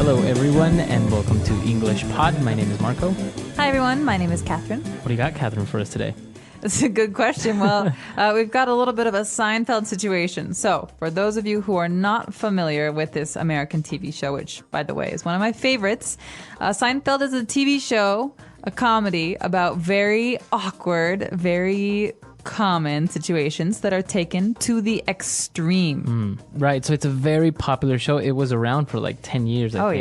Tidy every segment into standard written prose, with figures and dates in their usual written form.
Hello, everyone, and welcome to EnglishPod. My name is Marco. Hi, everyone. My name is Catherine. What do you got, Catherine, for us today? That's a good question. Well, we've got a little bit of a Seinfeld situation. So, for those of you who are not familiar with this American TV show, which, by the way, is one of my favorites, Seinfeld is a TV show, a comedy about very awkward, very common situations that are taken to the extreme. Right, so it's a very popular show. It was around for like 10 years, I think.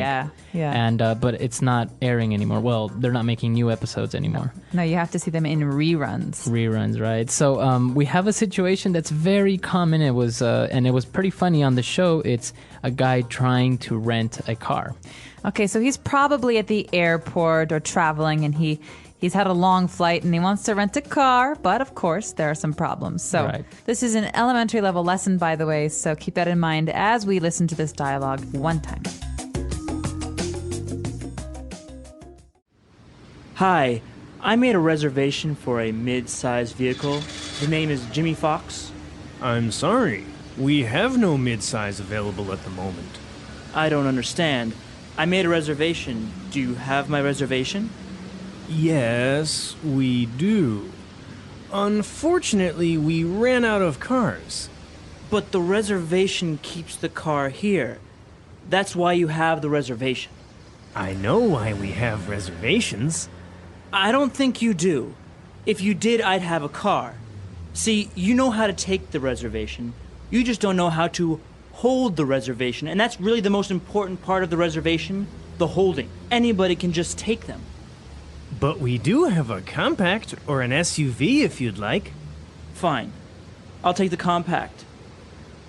Yeah. And but it's not airing anymore. Well, they're not making new episodes anymore. No, you have to see them in reruns. Reruns, right? So we have a situation that's very common. It was pretty funny on the show. It's a guy trying to rent a car. Okay, so he's probably at the airport or traveling, and he's had a long flight and he wants to rent a car, but of course there are some problems. So This is an elementary level lesson, by the way, so keep that in mind as we listen to this dialogue one time. Hi, I made a reservation for a mid-sized vehicle. The name is Jimmy Fox. I'm sorry. We have no mid-size available at the moment. I don't understand. I made a reservation. Do you have my reservation? Yes, we do. Unfortunately, we ran out of cars. But the reservation keeps the car here. That's why you have the reservation. I know why we have reservations. I don't think you do. If you did, I'd have a car. See, you know how to take the reservation. You just don't know how to hold the reservation. And that's really the most important part of the reservation, the holding. Anybody can just take them. But we do have a compact or an SUV if you'd like. Fine. I'll take the compact.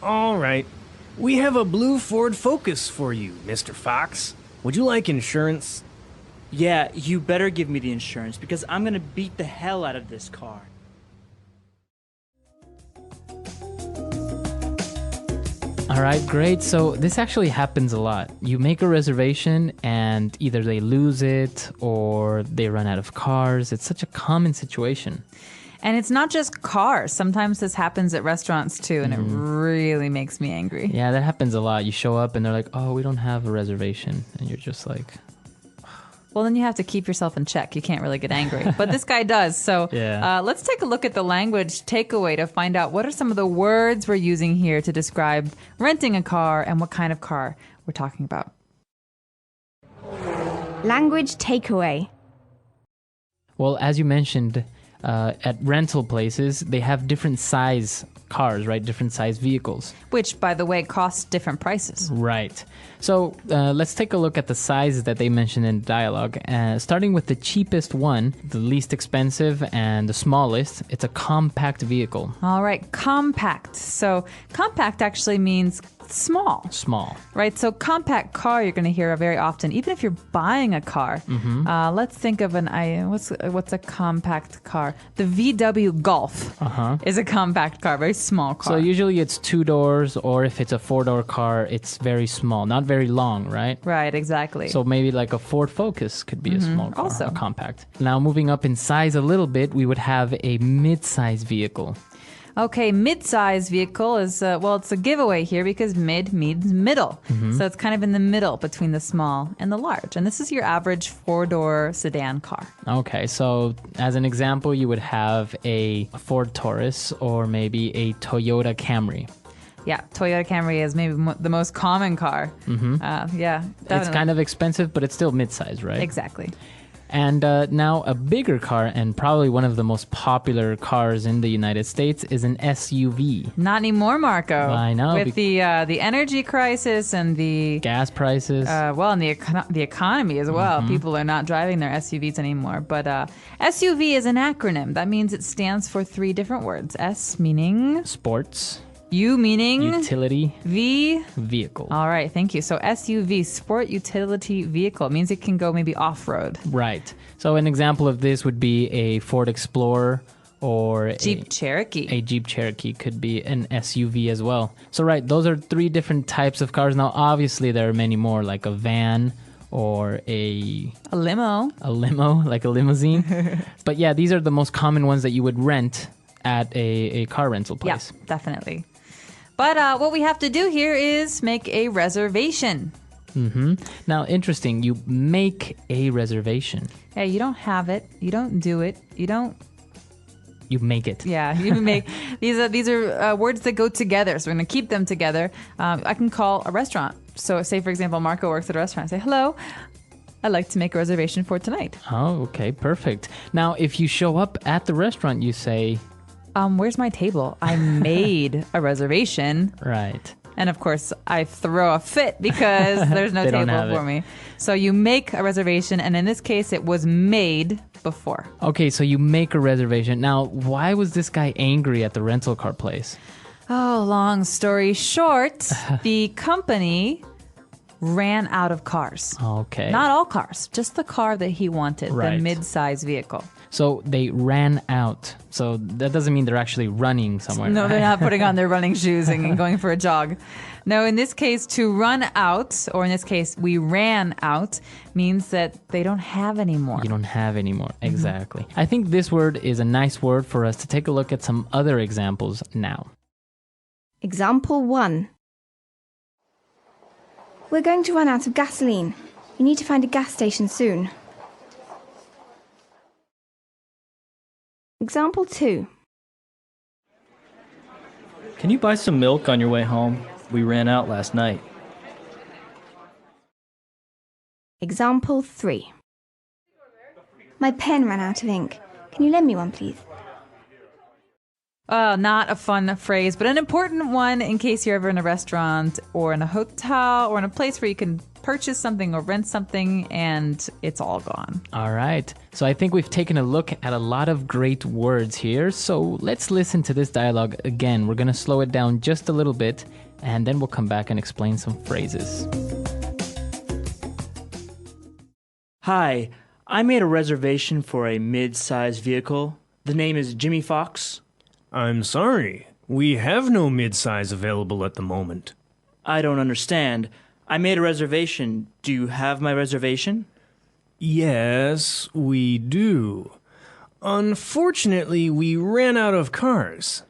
All right. We have a blue Ford Focus for you, Mr. Fox. Would you like insurance? Yeah, you better give me the insurance because I'm gonna beat the hell out of this car. All right, great. So this actually happens a lot. You make a reservation and either they lose it or they run out of cars. It's such a common situation. And it's not just cars. Sometimes this happens at restaurants too, and it really makes me angry. Yeah, that happens a lot. You show up and they're like, oh, we don't have a reservation. And you're just like... Well, then you have to keep yourself in check. You can't really get angry. But this guy does. So let's take a look at the language takeaway to find out what are some of the words we're using here to describe renting a car and what kind of car we're talking about. Language takeaway. Well, as you mentioned, at rental places, they have different size cars, right? Different size vehicles. Which, by the way, cost different prices. Right. So let's take a look at the sizes that they mentioned in the dialogue. Starting with the cheapest one, the least expensive, and the smallest, it's a compact vehicle. All right, compact. So compact actually means small. Small. Right, so compact car you're going to hear very often, even if you're buying a car. Let's think of what's a compact car? The VW Golf is a compact car, very small car. So usually it's 2 doors, or if it's a 4-door car, it's very small, not very long, right? Right, exactly. So maybe like a Ford Focus could be a small car, also a compact. Now moving up in size a little bit, we would have a mid-size vehicle. Okay, mid-size vehicle is, it's a giveaway here because mid means middle. So it's kind of in the middle between the small and the large. And this is your average 4-door sedan car. Okay, so as an example, you would have a Ford Taurus or maybe a Toyota Camry. Yeah, Toyota Camry is maybe the most common car. Yeah, definitely. It's kind of expensive, but it's still mid-size, right? Exactly. And now a bigger car, and probably one of the most popular cars in the United States, is an SUV. Not anymore, Marco. I know. With the energy crisis and the gas prices. And the economy as well. People are not driving their SUVs anymore. But SUV is an acronym. That means it stands for 3 different words. S meaning... Sports. U meaning? Utility. V? Vehicle. All right, thank you. So SUV, Sport Utility Vehicle, means it can go maybe off-road. Right. So an example of this would be a Ford Explorer or Jeep Cherokee. A Jeep Cherokee could be an SUV as well. So right, those are 3 different types of cars. Now obviously there are many more, like a van or a limo. A limo, like a limousine. But yeah, these are the most common ones that you would rent at a car rental place. Yeah, definitely. But what we have to do here is make a reservation. Now, interesting. You make a reservation. Hey, you don't have it. You don't do it. You make it. Yeah, you make these are words that go together. So we're going to keep them together. I can call a restaurant. So say, for example, Marco works at a restaurant. I say, hello, I'd like to make a reservation for tonight. Oh, okay, perfect. Now, if you show up at the restaurant, you say, where's my table? I made a reservation. right. And of course, I throw a fit because there's no They don't table have for it. me. So you make a reservation, and in this case, it was made before. Okay, so you make a reservation. Now, why was this guy angry at the rental car place? Oh, long story short, the company ran out of cars. Okay. Not all cars, just the car that he wanted, Right. the mid-size vehicle. So they ran out. So that doesn't mean they're actually running somewhere. No, right? they're not putting on their running shoes and going for a jog. No, in this case, to run out, or in this case, we ran out, means that they don't have any more. You don't have any more. Exactly. I think this word is a nice word for us to take a look at some other examples now. Example 1. We're going to run out of gasoline. You need to find a gas station soon. Example 2. Can you buy some milk on your way home? We ran out last night. Example 3. My pen ran out of ink. Can you lend me one, please? Not a fun phrase, but an important one in case you're ever in a restaurant or in a hotel or in a place where you can purchase something or rent something and it's all gone. All right. So I think we've taken a look at a lot of great words here. So let's listen to this dialogue again. We're going to slow it down just a little bit and then we'll come back and explain some phrases. Hi, I made a reservation for a mid-sized vehicle. The name is Jimmy Fox. I'm sorry. We have no midsize available at the moment. I don't understand. I made a reservation. Do you have my reservation? Yes, we do. Unfortunately, we ran out of cars.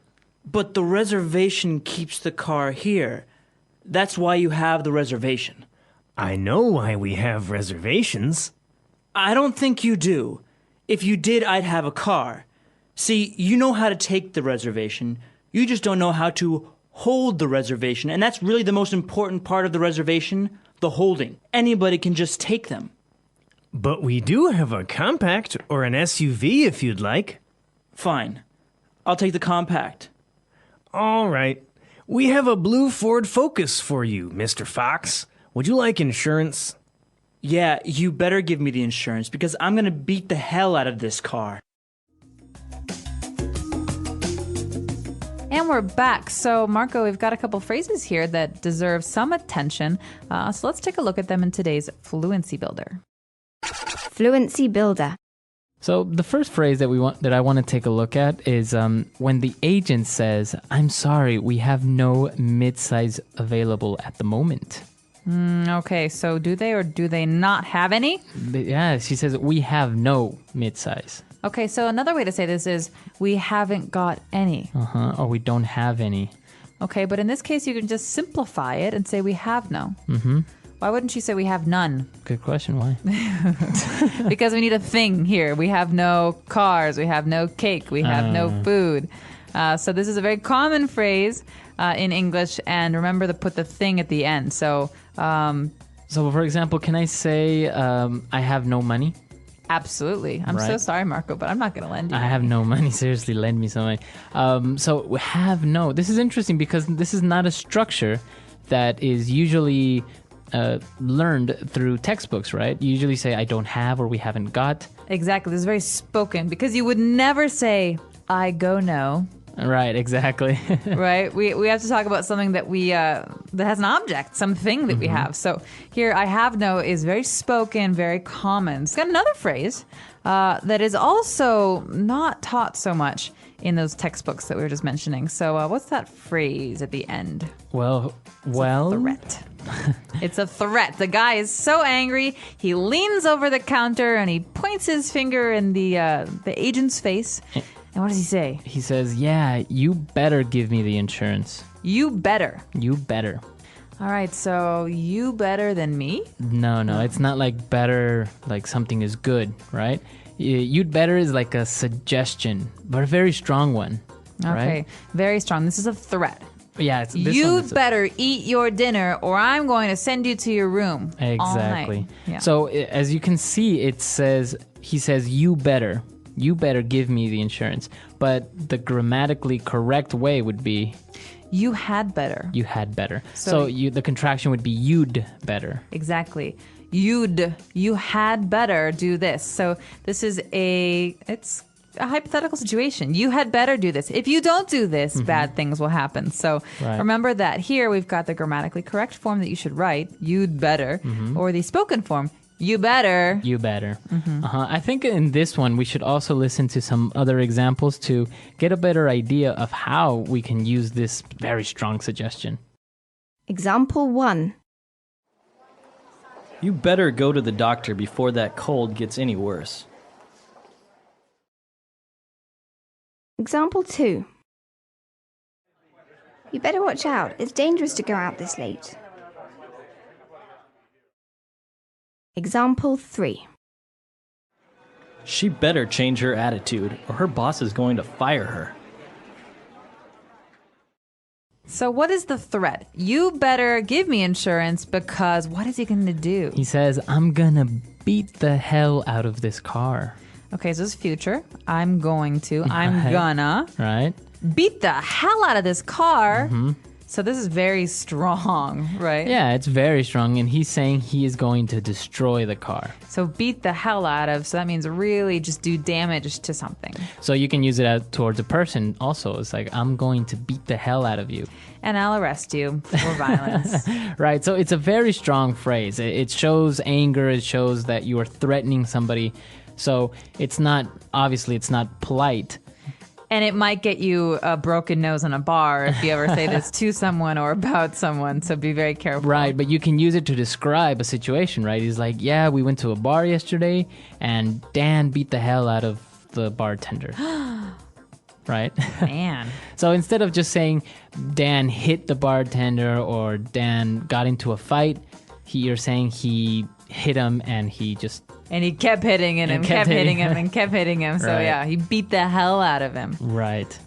But the reservation keeps the car here. That's why you have the reservation. I know why we have reservations. I don't think you do. If you did, I'd have a car. See, you know how to take the reservation. You just don't know how to hold the reservation. And that's really the most important part of the reservation, the holding. Anybody can just take them. But we do have a compact or an SUV if you'd like. Fine. I'll take the compact. All right. We have a blue Ford Focus for you, Mr. Fox. Would you like insurance? Yeah, you better give me the insurance because I'm going to beat the hell out of this car. And we're back. So, Marco, we've got a couple phrases here that deserve some attention. So let's take a look at them in today's Fluency Builder. Fluency builder. So the first phrase that I want to take a look at is when the agent says, "I'm sorry, we have no mid-size available at the moment." Okay, so do they or do they not have any? Yeah, she says, "We have no mid-size." Okay, so another way to say this is we haven't got any. Or we don't have any. Okay, but in this case, you can just simplify it and say we have no. Why wouldn't you say we have none? Good question. Why? Because we need a thing here. We have no cars. We have no cake. We have no food. So this is a very common phrase in English. And remember to put the thing at the end. So, for example, can I say I have no money? absolutely. I'm so Right. sorry, Marco, but I'm not going to lend you. I have no money. Seriously, lend me some money. So we have no. This is interesting because this is not a structure that is usually learned through textbooks, right? You usually say I don't have or we haven't got. Exactly. This is very spoken because you would never say I go no. Right, exactly. Right? We have to talk about something that we that has an object, something that we have. So here, I have no is very spoken, very common. It's got another phrase that is also not taught so much in those textbooks that we were just mentioning. So what's that phrase at the end? well, Threat. It's a threat. The guy is so angry. He leans over the counter and he points his finger in the agent's face. And what does he say? he says, "Yeah, you better give me the insurance. You better. You better." All right, so you better than me? No, it's not like better, like something is good, right? You'd better is like a suggestion, but a very strong one, Okay, right? very strong. This is a threat. Yeah, You better eat your dinner or I'm going to send you to your room. Exactly. All night. Yeah. So as you can see, he says, you better give me the insurance. But the grammatically correct way would be, You had better. you had better. So The contraction would be you'd better. Exactly. You had better do this. So this is it's a hypothetical situation. You had better do this. If you don't do this, bad things will happen. So Right. remember that here we've got the grammatically correct form that you should write, you'd better, or the spoken form, you better. You better. I think in this one, we should also listen to some other examples to get a better idea of how we can use this very strong suggestion. Example 1. You better go to the doctor before that cold gets any worse. Example 2. You better watch out. It's dangerous to go out this late. Example 3. She better change her attitude, or her boss is going to fire her. So what is the threat? You better give me insurance because what is he going to do? He says, I'm gonna beat the hell out of this car. Okay, so this is future. I'm going to. I'm Right. gonna Right? beat the hell out of this car. So this is very strong, right? Yeah, it's very strong, and he's saying he is going to destroy the car. So beat the hell out of, so that means really just do damage to something. So you can use it out towards a person also. It's like, I'm going to beat the hell out of you. And I'll arrest you for violence. Right, so it's a very strong phrase. It shows anger, it shows that you are threatening somebody. So it's not polite. And it might get you a broken nose in a bar if you ever say this to someone or about someone. So be very careful. Right, but you can use it to describe a situation, right? He's like, yeah, we went to a bar yesterday and Dan beat the hell out of the bartender. Right? Man. So instead of just saying Dan hit the bartender or Dan got into a fight, you're saying he hit him and he just... And he kept hitting him and kept hitting him and kept hitting him. So Right. yeah, he beat the hell out of him. Right.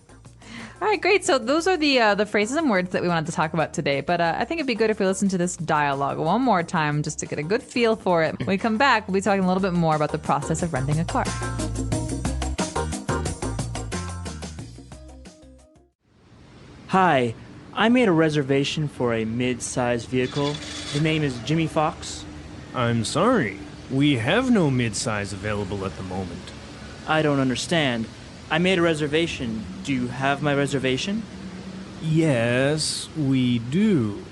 All right, great. So those are the phrases and words that we wanted to talk about today. But I think it'd be good if we listen to this dialogue one more time just to get a good feel for it. When we come back, we'll be talking a little bit more about the process of renting a car. Hi, I made a reservation for a mid-sized vehicle. The name is Jimmy Fox. I'm sorry. We have no midsize available at the moment. I don't understand. I made a reservation. Do you have my reservation? Yes, we do.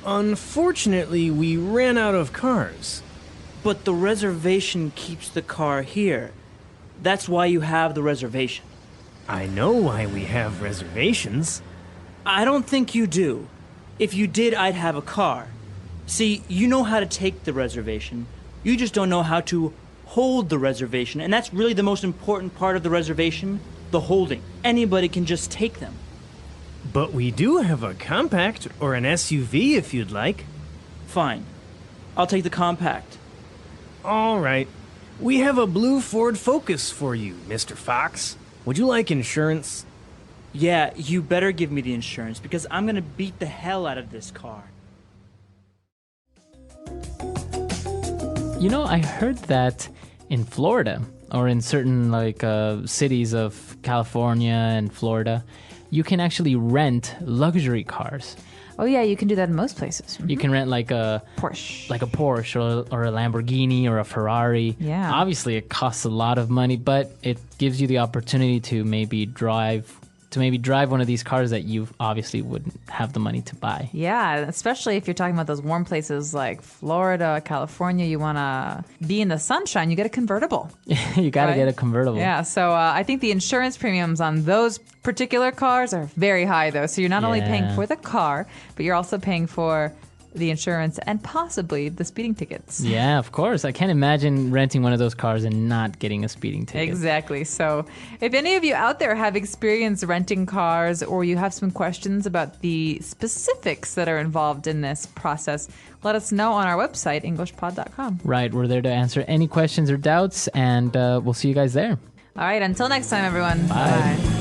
Unfortunately, we ran out of cars. But the reservation keeps the car here. That's why you have the reservation. I know why we have reservations. I don't think you do. If you did, I'd have a car. See, you know how to take the reservation. You just don't know how to hold the reservation. And that's really the most important part of the reservation, the holding. Anybody can just take them. But we do have a compact or an SUV if you'd like. Fine. I'll take the compact. All right. We have a blue Ford Focus for you, Mr. Fox. Would you like insurance? Yeah, you better give me the insurance because I'm gonna beat the hell out of this car. You know, I heard that in Florida or in certain cities of California and Florida, you can actually rent luxury cars. Oh yeah, you can do that in most places. You can rent like a Porsche. or a Lamborghini or a Ferrari. Yeah. Obviously, it costs a lot of money, but it gives you the opportunity to maybe drive one of these cars that you obviously wouldn't have the money to buy. Yeah, especially if you're talking about those warm places like Florida, California, you want to be in the sunshine, you get a convertible. You got to Right? get a convertible. Yeah, so I think the insurance premiums on those particular cars are very high, though. So you're not only paying Yeah. for the car, but you're also paying for the insurance, and possibly the speeding tickets. Yeah, of course. I can't imagine renting one of those cars and not getting a speeding ticket. Exactly. So if any of you out there have experience renting cars or you have some questions about the specifics that are involved in this process, let us know on our website, EnglishPod.com. Right. We're there to answer any questions or doubts, and we'll see you guys there. All right. Until next time, everyone. Bye.